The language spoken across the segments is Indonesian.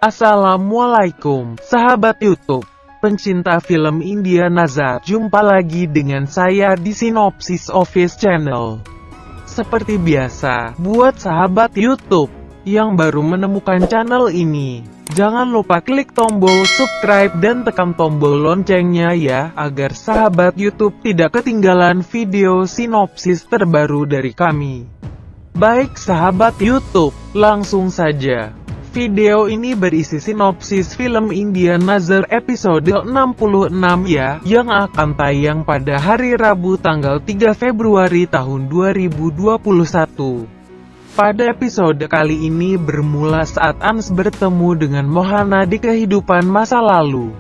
Assalamualaikum, sahabat YouTube, pencinta film India Nazar. Jumpa lagi dengan saya di Sinopsis Office Channel. Seperti biasa, buat sahabat YouTube yang baru menemukan channel ini, jangan lupa klik tombol subscribe dan tekan tombol loncengnya ya, agar sahabat YouTube tidak ketinggalan video sinopsis terbaru dari kami. Baik sahabat YouTube, langsung saja. Video ini berisi sinopsis film India Nazar episode 66 ya, yang akan tayang pada hari Rabu tanggal 3 Februari tahun 2021. Pada episode kali ini bermula saat Ans bertemu dengan Mohana di kehidupan masa lalu.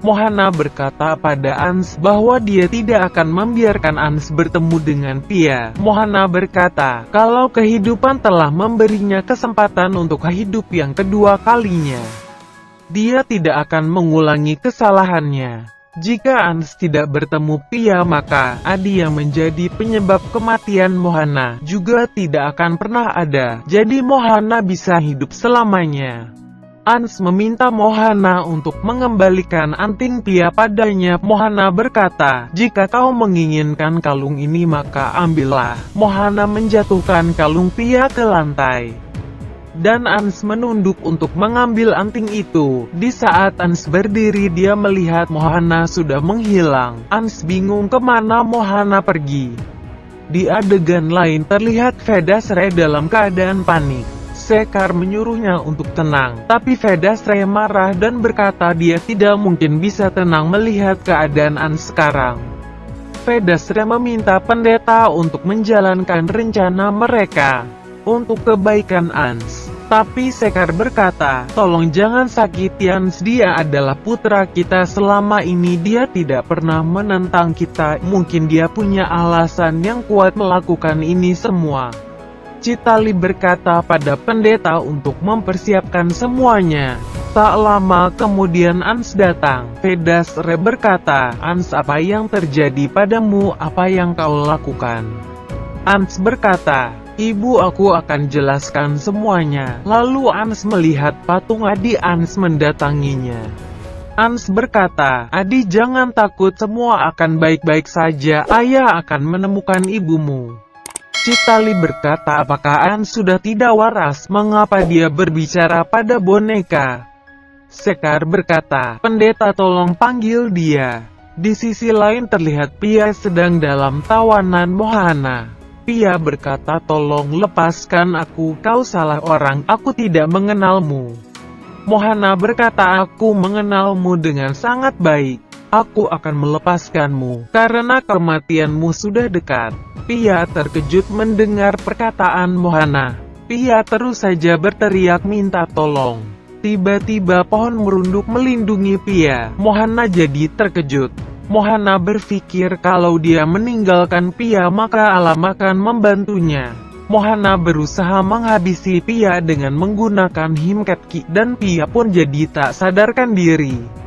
Mohana berkata pada Ans bahwa dia tidak akan membiarkan Ans bertemu dengan Pia. Mohana berkata kalau kehidupan telah memberinya kesempatan untuk hidup yang kedua kalinya. Dia tidak akan mengulangi kesalahannya. Jika Ans tidak bertemu Pia, maka Adi yang menjadi penyebab kematian Mohana juga tidak akan pernah ada. Jadi Mohana bisa hidup selamanya. Ans meminta Mohana untuk mengembalikan anting Pia padanya. Mohana berkata, jika kau menginginkan kalung ini maka ambillah. Mohana menjatuhkan kalung Pia ke lantai. Dan Ans menunduk untuk mengambil anting itu. Di saat Ans berdiri dia melihat Mohana sudah menghilang. Ans bingung kemana Mohana pergi. Di adegan lain terlihat Vedasre dalam keadaan panik. Sekar menyuruhnya untuk tenang, tapi Vedasre marah dan berkata dia tidak mungkin bisa tenang melihat keadaan Ans sekarang. Vedasre meminta pendeta untuk menjalankan rencana mereka untuk kebaikan Ans. Tapi Sekar berkata, tolong jangan sakiti Ans, dia adalah putra kita, selama ini dia tidak pernah menentang kita, mungkin dia punya alasan yang kuat melakukan ini semua. Chitali berkata pada pendeta untuk mempersiapkan semuanya. Tak lama kemudian Ans datang. Vedasre berkata, Ans, apa yang terjadi padamu, apa yang kau lakukan? Ans berkata, ibu, aku akan jelaskan semuanya. Lalu Ans melihat patung Adi. Ans mendatanginya. Ans berkata, Adi jangan takut, semua akan baik-baik saja, ayah akan menemukan ibumu. Chitali berkata, apakah Ans sudah tidak waras? Mengapa dia berbicara pada boneka? Sekar berkata, pendeta tolong panggil dia. Di sisi lain terlihat Pia sedang dalam tawanan Mohana. Pia berkata, tolong lepaskan aku, kau salah orang, aku tidak mengenalmu. Mohana berkata, aku mengenalmu dengan sangat baik. Aku akan melepaskanmu, karena kematianmu sudah dekat. Pia terkejut mendengar perkataan Mohana. Pia terus saja berteriak minta tolong. Tiba-tiba pohon merunduk melindungi Pia. Mohana jadi terkejut. Mohana berpikir kalau dia meninggalkan Pia maka alam akan membantunya. Mohana berusaha menghabisi Pia dengan menggunakan Himketki dan Pia pun jadi tak sadarkan diri.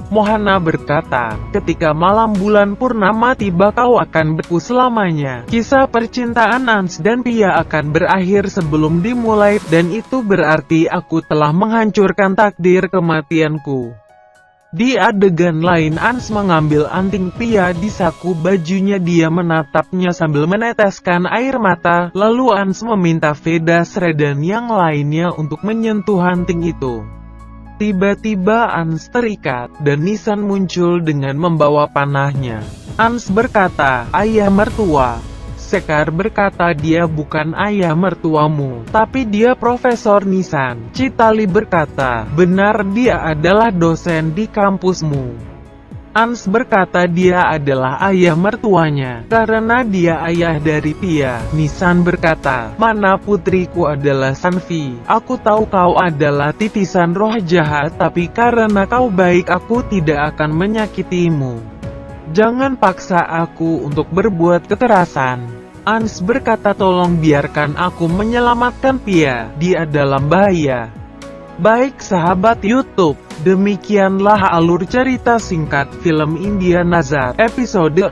Mohana berkata, ketika malam bulan purnama tiba kau akan beku selamanya. Kisah percintaan Ans dan Pia akan berakhir sebelum dimulai, dan itu berarti aku telah menghancurkan takdir kematianku. Di adegan lain Ans mengambil anting Pia di saku bajunya, dia menatapnya sambil meneteskan air mata, lalu Ans meminta Vedasre dan yang lainnya untuk menyentuh anting itu. Tiba-tiba Ans terikat, dan Nisan muncul dengan membawa panahnya. Ans berkata, ayah mertua. Sekar berkata, dia bukan ayah mertuamu, tapi dia Profesor Nisan. Chitali berkata, benar, dia adalah dosen di kampusmu. Ans berkata dia adalah ayah mertuanya, karena dia ayah dari Pia. Nisan berkata, mana putriku adalah Sanvi. Aku tahu kau adalah titisan roh jahat, tapi karena kau baik aku tidak akan menyakitimu. Jangan paksa aku untuk berbuat kekerasan. Ans berkata, tolong biarkan aku menyelamatkan Pia, dia dalam bahaya. Baik sahabat YouTube, demikianlah alur cerita singkat film India Nazar episode 66.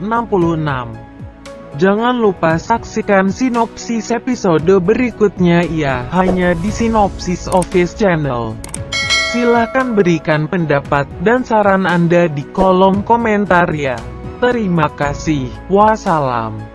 Jangan lupa saksikan sinopsis episode berikutnya ya, hanya di Sinopsis Office Channel. Silahkan berikan pendapat dan saran Anda di kolom komentar ya. Terima kasih. Wassalam.